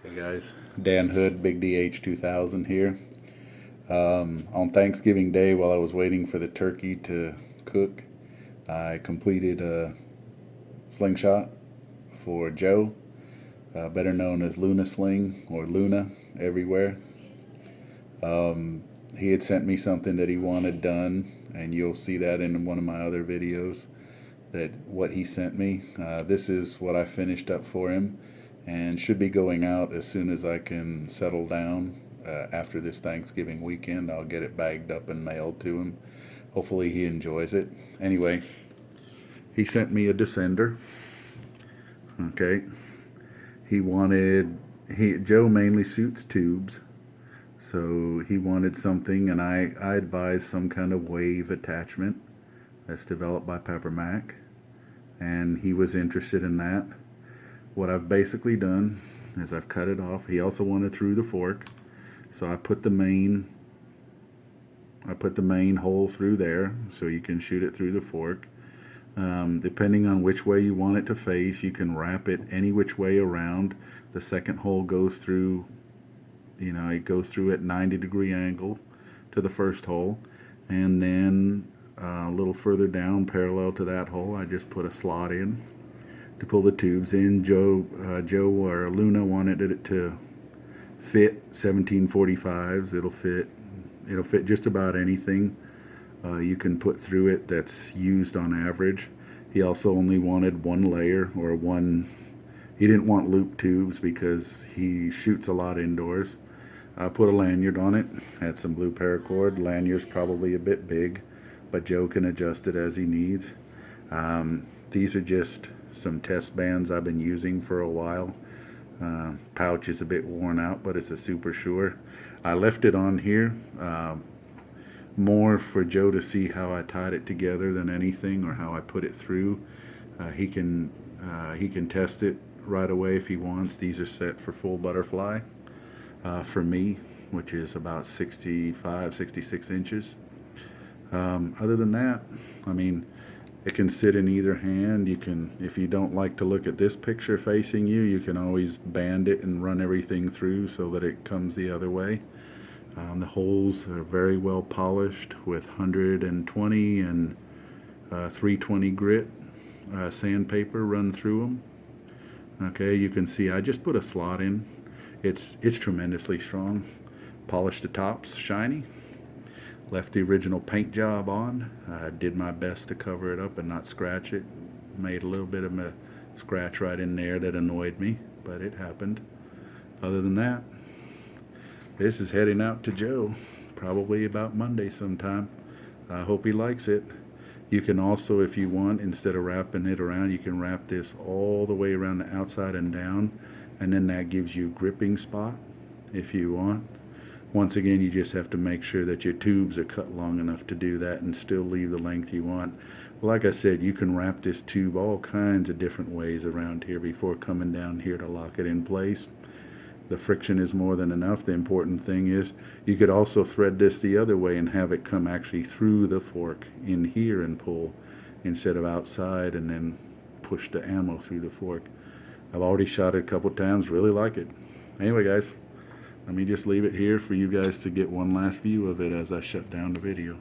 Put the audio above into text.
Hey guys, Dan Hood, Big DH 2000 here. On Thanksgiving Day, while I was waiting for the turkey to cook, I completed a slingshot for Joe, better known as Luna Sling or Luna everywhere. He had sent me something that he wanted done, and you'll see that in one of my other videos. That what he sent me. This is what I finished up for him, and should be going out as soon as I can settle down. After this Thanksgiving weekend, I'll get it bagged up and mailed to him. Hopefully he enjoys it. Anyway, he sent me a descender. Okay, Joe mainly shoots tubes, so he wanted something, and I advised some kind of wave attachment that's developed by Pepper Mac, and he was interested in that. What I've basically done is I've cut it off. He also wanted through the fork, so I put the main hole through there so you can shoot it through the fork. Depending on which way you want it to face, you can wrap it any which way around. The second hole goes through, it goes through at 90-degree angle to the first hole, and then a little further down, parallel to that hole, I just put a slot in to pull the tubes in. Joe or Luna wanted it to fit 1745s. It'll fit just about anything you can put through it that's used on average. He also only wanted one layer or one. He didn't want loop tubes because he shoots a lot indoors. I put a lanyard on it, had some blue paracord. Lanyard's probably a bit big, but Joe can adjust it as he needs. These are just some test bands I've been using for a while. Pouch is a bit worn out, but it's a Super Sure. I left it on here more for Joe to see how I tied it together than anything, or how I put it through. He can test it right away if he wants. These are set for full butterfly for me, which is about 65, 66 inches. Other than that, it can sit in either hand. You can, if you don't like to look at this picture facing you, you can always band it and run everything through so that it comes the other way. The holes are very well polished with 120 and 320 grit sandpaper run through them. Okay, you can see I just put a slot in. It's tremendously strong. Polished the tops shiny. Left the original paint job on. I did my best to cover it up and not scratch it. Made a little bit of a scratch right in there that annoyed me, but it happened. Other than that, this is heading out to Joe, probably about Monday sometime. I hope he likes it. You can also, if you want, instead of wrapping it around, you can wrap this all the way around the outside and down, and then that gives you a gripping spot if you want. Once again, you just have to make sure that your tubes are cut long enough to do that and still leave the length you want. Like I said, you can wrap this tube all kinds of different ways around here before coming down here to lock it in place. The friction is more than enough. The important thing is you could also thread this the other way and have it come actually through the fork in here and pull, instead of outside and then push the ammo through the fork. I've already shot it a couple times, really like it. Anyway guys, let me just leave it here for you guys to get one last view of it as I shut down the video.